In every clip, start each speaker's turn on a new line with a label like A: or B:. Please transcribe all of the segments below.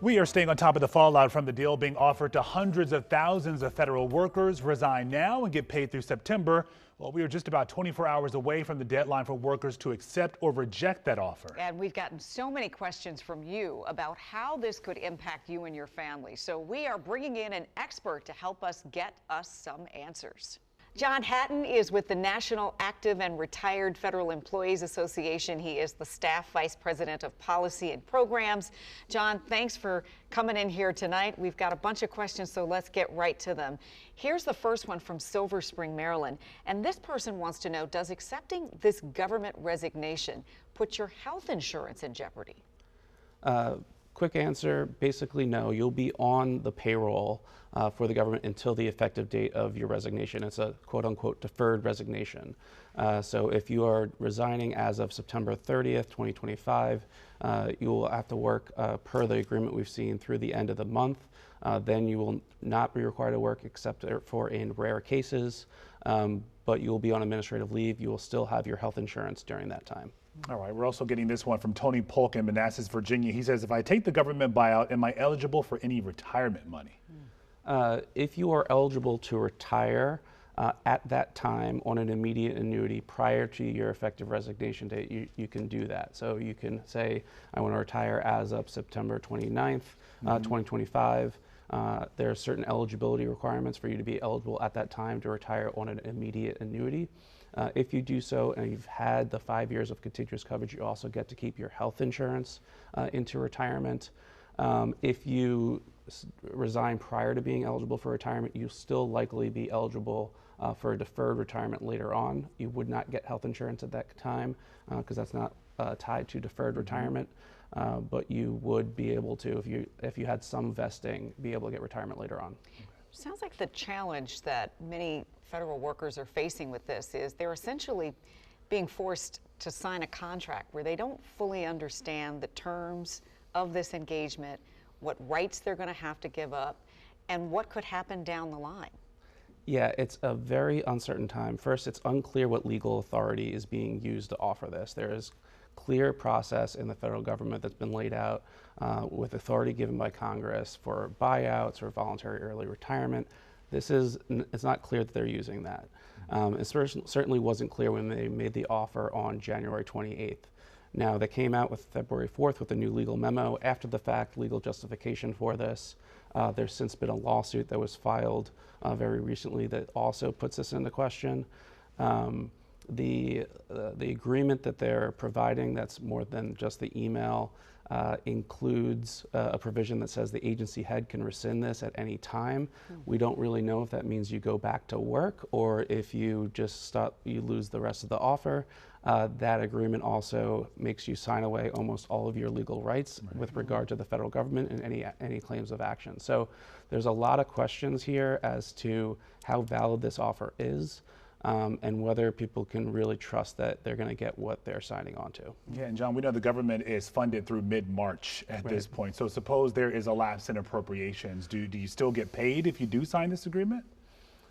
A: We are staying on top of the fallout from the deal being offered to hundreds of thousands of federal workers. Resign now and get paid through September. Well, we are just about 24 hours away from the deadline for workers to accept or reject that offer.
B: And we've gotten so many questions from you about how this could impact you and your family. So we are bringing in an expert to help us get us some answers. John Hatton is with the National Active and Retired Federal Employees Association. He is the Staff Vice President of Policy and Programs. John, thanks for coming in here tonight. We've got a bunch of questions, so let's get right to them. Here's the first one from Silver Spring, Maryland. And this person wants to know, does accepting this government resignation put your health insurance in jeopardy?
C: Quick answer, basically no. You'll be on the payroll for the government until the effective date of your resignation. It's a quote-unquote deferred resignation. So if you are resigning as of September 30th, 2025, you will have to work per the agreement we've seen through the end of the month. Then you will not be required to work except for in rare cases, but you will be on administrative leave. You will still have your health insurance during that time.
A: All right, we're also getting this one from Tony Polk in Manassas, Virginia. He says, if I take the government buyout, am I eligible for any retirement money?
C: If you are eligible to retire at that time on an immediate annuity prior to your effective resignation date, you can do that. So you can say, I want to retire as of September 29th, 2025. There are certain eligibility requirements for you to be eligible at that time to retire on an immediate annuity. If you do so and you've had the 5 years of continuous coverage, you also get to keep your health insurance into retirement. If you resign prior to being eligible for retirement, you'll still likely be eligible for a deferred retirement later on. You would not get health insurance at that time because that's not tied to deferred retirement, but you would be able to, if you had some vesting, be able to get retirement later on.
B: Sounds like the challenge that many federal workers are facing with this is they're essentially being forced to sign a contract where they don't fully understand the terms of this engagement, what rights they're going to have to give up, and what could happen down the line.
C: Yeah, it's a very uncertain time. First, it's unclear what legal authority is being used to offer this. There is clear process in the federal government that's been laid out with authority given by Congress for buyouts or voluntary early retirement. It's not clear that they're using that. It certainly wasn't clear when they made the offer on January 28th. Now, they came out with February 4th with a new legal memo. After the fact, legal justification for this. There's since been a lawsuit that was filed very recently that also puts this into question. The agreement that they're providing, that's more than just the email, includes a provision that says the agency head can rescind this at any time. We don't really know if that means you go back to work or if you just stop, you lose the rest of the offer. That agreement also makes you sign away almost all of your legal rights with regard to the federal government and any claims of action. So there's a lot of questions here as to how valid this offer is. And whether people can really trust that they're going to get what they're signing on to.
A: Yeah, and John, we know the government is funded through mid-March at this point. So suppose there is a lapse in appropriations. Do you still get paid if you do sign this agreement?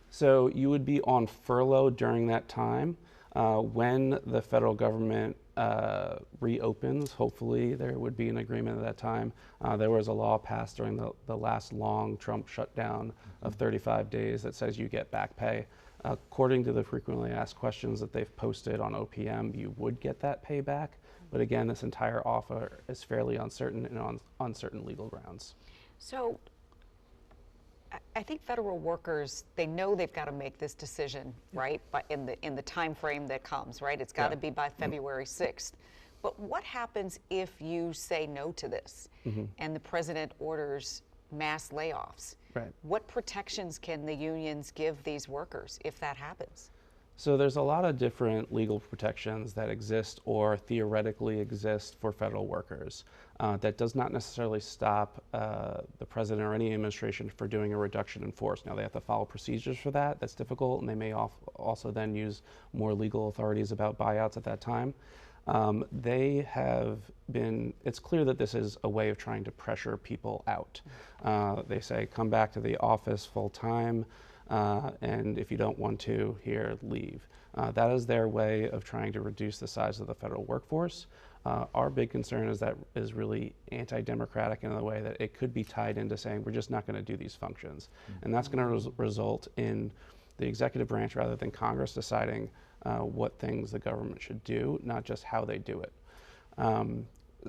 C: So you would be on furlough during that time. When the federal government reopens, hopefully there would be an agreement at that time. There was a law passed during the last long Trump shutdown of 35 days that says you get back pay. According to the frequently asked questions that they've posted on OPM, you would get that payback. But again, this entire offer is fairly uncertain and on uncertain legal grounds.
B: So I think federal workers, they know they've got to make this decision, right? But in the time frame that comes, right? It's got to be by February 6th. But what happens if you say no to this and the president orders mass layoffs?
C: Right.
B: What protections can the unions give these workers if that happens?
C: So there's a lot of different legal protections that exist or theoretically exist for federal workers. That does not necessarily stop the president or any administration for doing a reduction in force. Now, they have to follow procedures for that. That's difficult, and they may also then use more legal authorities about buyouts at that time. They have been, it's clear that this is a way of trying to pressure people out. They say, come back to the office full time, and if you don't want to, here, leave. That is their way of trying to reduce the size of the federal workforce. Our big concern is really anti-democratic in the way that it could be tied into saying we're just not going to do these functions. And that's going to result in the executive branch rather than Congress deciding what things the government should do, not just how they do it.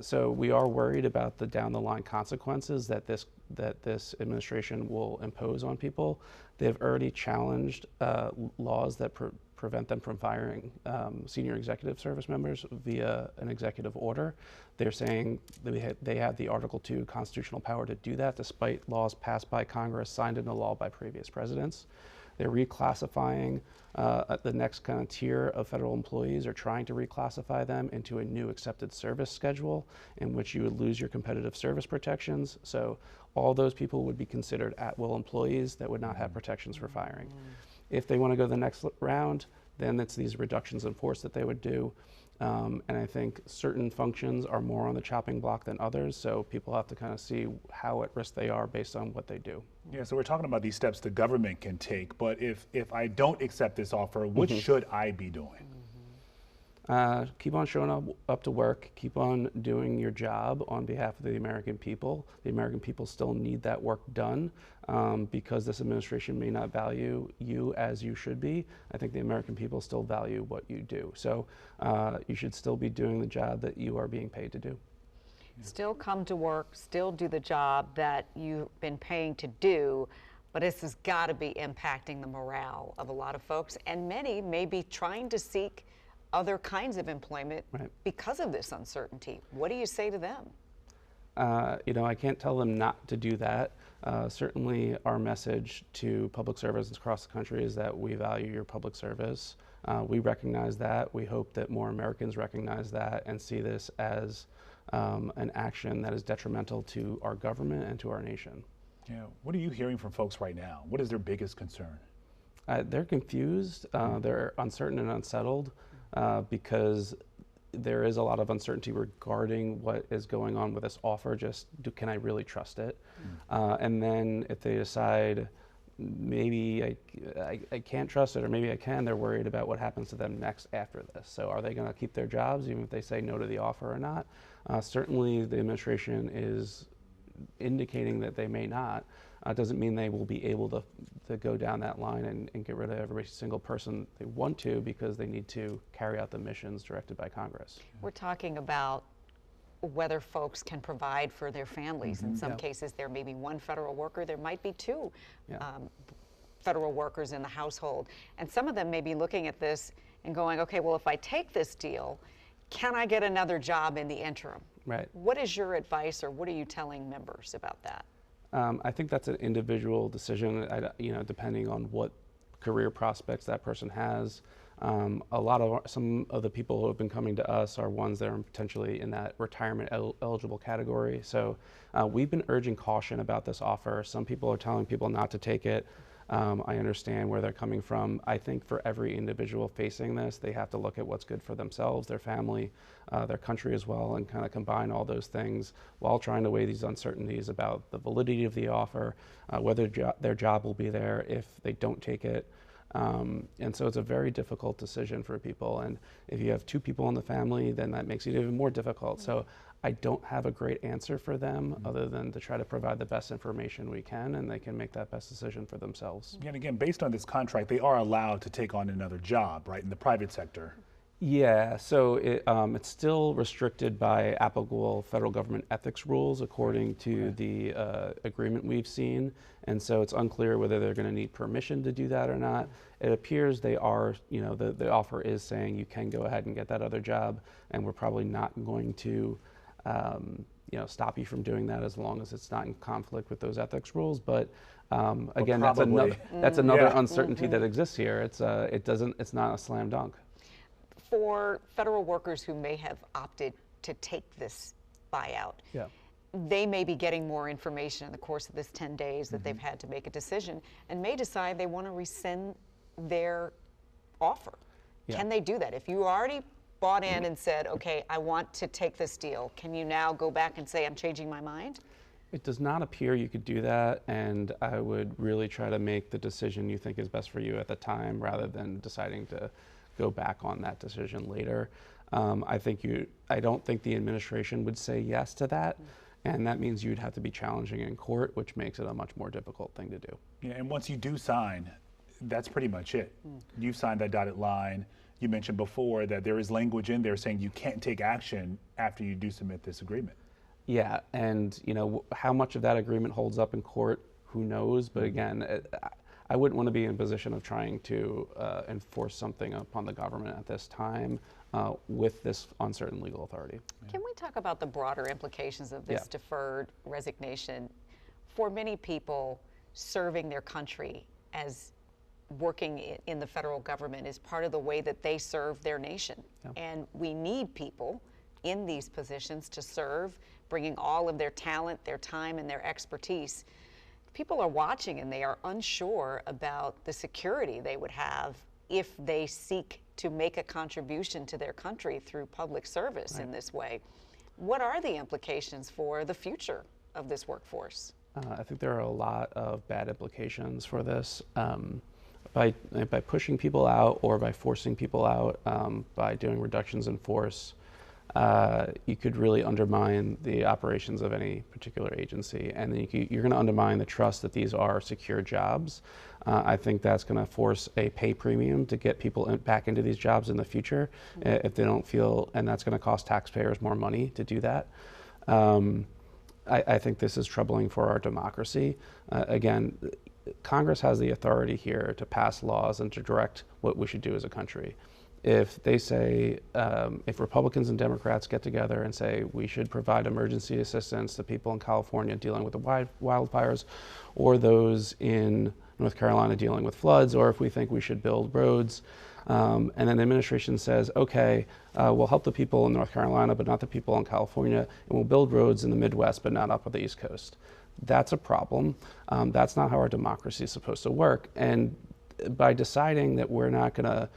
C: So we are worried about the down the line consequences that this administration will impose on people. They've already challenged laws that prevent them from firing senior executive service members via an executive order. They're saying that they have the Article 2 constitutional power to do that despite laws passed by Congress, signed into law by previous presidents. They're reclassifying the next kind of tier of federal employees, or trying to reclassify them into a new accepted service schedule in which you would lose your competitive service protections. So all those people would be considered at-will employees that would not have protections for firing. If they want to go the next round, then it's these reductions in force that they would do. And I think certain functions are more on the chopping block than others, so people have to kind of see how at risk they are based on what they do.
A: Yeah, so we're talking about these steps the government can take, but if I don't accept this offer, what should I be doing?
C: Keep on showing up to work, keep on doing your job on behalf of the American people. The American people still need that work done because this administration may not value you as you should be. I think the American people still value what you do. So you should still be doing the job that you are being paid to do.
B: Still come to work, still do the job that you've been paying to do, but this has got to be impacting the morale of a lot of folks, and many may be trying to seek other kinds of employment because of this uncertainty. What do you say to them?
C: I can't tell them not to do that. Certainly our message to public servants across the country is that we value your public service. We recognize that. We hope that more Americans recognize that and see this as an action that is detrimental to our government and to our nation.
A: Yeah. What are you hearing from folks right now? What is their biggest concern?
C: They're confused. They're uncertain and unsettled. Because there is a lot of uncertainty regarding what is going on with this offer. Can I really trust it? And then if they decide maybe I can't trust it, or maybe I can, they're worried about what happens to them next after this. So are they going to keep their jobs even if they say no to the offer or not? Certainly the administration is indicating that they may not. Doesn't mean they will be able to go down that line and get rid of every single person they want to, because they need to carry out the missions directed by Congress.
B: We're talking about whether folks can provide for their families. In some cases, there may be one federal worker, there might be two federal workers in the household. And some of them may be looking at this and going, okay, well, if I take this deal, can I get another job in the interim?
C: Right.
B: What is your advice, or what are you telling members about that?
C: I think that's an individual decision, depending on what career prospects that person has. Some of the people who have been coming to us are ones that are potentially in that retirement eligible category. So we've been urging caution about this offer. Some people are telling people not to take it. I understand where they're coming from. I think for every individual facing this, they have to look at what's good for themselves, their family, their country as well, and kind of combine all those things while trying to weigh these uncertainties about the validity of the offer, whether their job will be there if they don't take it. And so it's a very difficult decision for people. And if you have two people in the family, then that makes it even more difficult. So I don't have a great answer for them other than to try to provide the best information we can, and they can make that best decision for themselves.
A: And again, based on this contract, they are allowed to take on another job, right, in the private sector.
C: Yeah, so it's still restricted by applicable federal government ethics rules according to the agreement we've seen. And so it's unclear whether they're going to need permission to do that or not. It appears they are, the offer is saying you can go ahead and get that other job, and we're probably not going to stop you from doing that as long as it's not in conflict with those ethics rules. But again, that's another uncertainty that exists here. It's not a slam dunk.
B: For federal workers who may have opted to take this buyout, they may be getting more information in the course of this 10 days that they've had to make a decision, and may decide they want to rescind their offer. Can they do that? If you already bought in and said, okay, I want to take this deal, can you now go back and say, I'm changing my mind?
C: It does not appear you could do that, and I would really try to make the decision you think is best for you at the time rather than deciding to go back on that decision later. I don't think the administration would say yes to that. And that means you'd have to be challenging in court, which makes it a much more difficult thing to do.
A: Yeah, and once you do sign, that's pretty much it. You've signed that dotted line. You mentioned before that there is language in there saying you can't take action after you do submit this agreement.
C: Yeah, and how much of that agreement holds up in court, who knows? But again, I wouldn't want to be in a position of trying to enforce something upon the government at this time with this uncertain legal authority.
B: Can we talk about the broader implications of this deferred resignation? For many people, serving their country as working in the federal government is part of the way that they serve their nation. And we need people in these positions to serve, bringing all of their talent, their time, and their expertise. People are watching and they are unsure about the security they would have if they seek to make a contribution to their country through public service in this way. What are the implications for the future of this workforce?
C: I think there are a lot of bad implications for this. By pushing people out or by forcing people out, by doing reductions in force, you could really undermine the operations of any particular agency, and then you're going to undermine the trust that these are secure jobs. I think that's going to force a pay premium to get people back into these jobs in the future if they don't feel, and that's going to cost taxpayers more money to do that. I think this is troubling for our democracy. Again, Congress has the authority here to pass laws and to direct what we should do as a country. If they say, if Republicans and Democrats get together and say we should provide emergency assistance to people in California dealing with the wildfires, or those in North Carolina dealing with floods, or if we think we should build roads, and then the administration says, okay, we'll help the people in North Carolina, but not the people in California, and we'll build roads in the Midwest, but not up on the East Coast. That's a problem. That's not how our democracy is supposed to work. And by deciding that we're not going to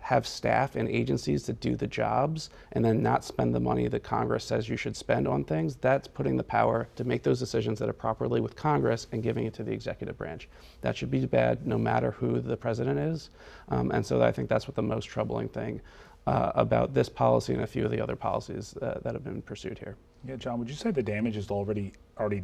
C: have staff and agencies to do the jobs and then not spend the money that Congress says you should spend on things, that's putting the power to make those decisions that are properly with Congress and giving it to the executive branch. That should be bad no matter who the president is. And so I think that's what the most troubling thing about this policy and a few of the other policies that have been pursued here.
A: Yeah, John, would you say the damage is already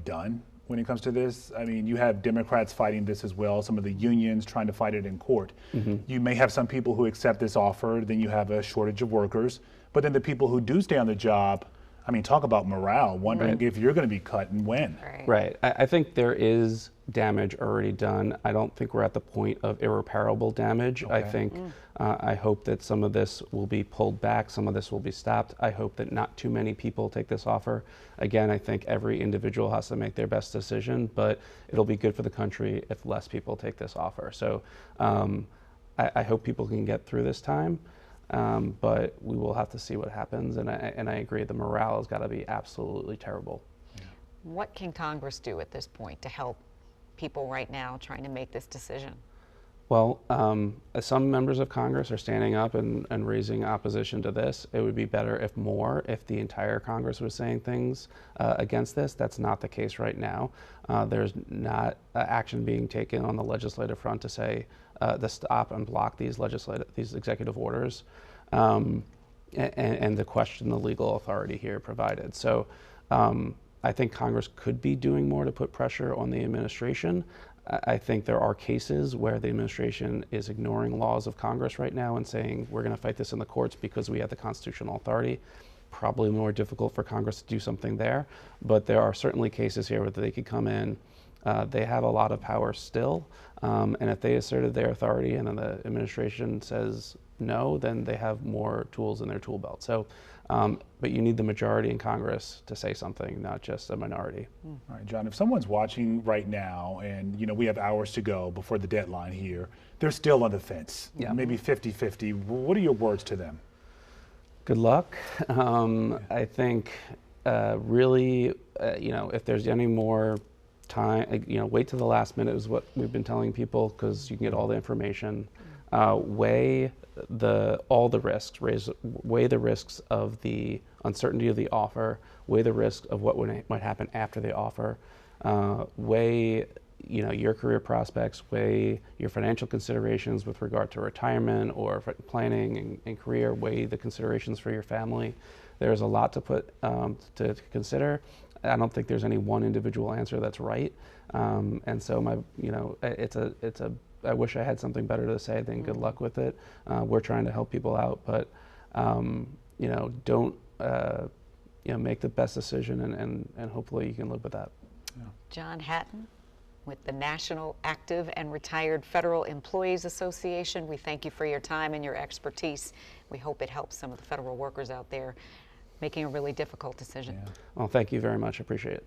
A: done when it comes to this? I mean, you have Democrats fighting this as well, some of the unions trying to fight it in court. You may have some people who accept this offer, then you have a shortage of workers, but then the people who do stay on the job, I mean, talk about morale, wondering if you're going to be cut and when.
C: Right. I think there is damage already done. I don't think we're at the point of irreparable damage. I think, I hope that some of this will be pulled back, some of this will be stopped. I hope that not too many people take this offer. Again, I think every individual has to make their best decision, but it'll be good for the country if less people take this offer. So I hope people can get through this time, but we will have to see what happens. And I agree, the morale has got to be absolutely terrible.
B: What can Congress do at this point to help people right now trying to make this decision?
C: Well, some members of Congress are standing up and raising opposition to this. It would be better if the entire Congress was saying things against this. That's not the case right now. There's not action being taken on the legislative front to say to stop and block these executive orders and to question the legal authority here provided. So I think Congress could be doing more to put pressure on the administration. I think there are cases where the administration is ignoring laws of Congress right now and saying we're going to fight this in the courts because we have the constitutional authority. Probably more difficult for Congress to do something there, but there are certainly cases here where they could come in. They have a lot of power still, and if they asserted their authority and then the administration says no, then they have more tools in their tool belt. So, but you need the majority in Congress to say something, not just a minority.
A: All right, John, if someone's watching right now and, we have hours to go before the deadline here, they're still on the fence, maybe 50-50, what are your words to them?
C: Good luck. I think really, if there's any more time, wait till the last minute is what we've been telling people, because you can get all the information. Weigh all the risks, weigh the risks of the uncertainty of the offer, weigh the risk of what might happen after the offer, weigh your career prospects, weigh your financial considerations with regard to retirement or planning and career, weigh the considerations for your family. There's a lot to put to consider. I don't think there's any one individual answer that's right. And so I wish I had something better to say than good luck with it. We're trying to help people out, but don't make the best decision, and hopefully you can live with that.
A: Yeah.
B: John Hatton with the National Active and Retired Federal Employees Association, we thank you for your time and your expertise. We hope it helps some of the federal workers out there making a really difficult decision.
A: Yeah.
C: Well, thank you very much. I appreciate it.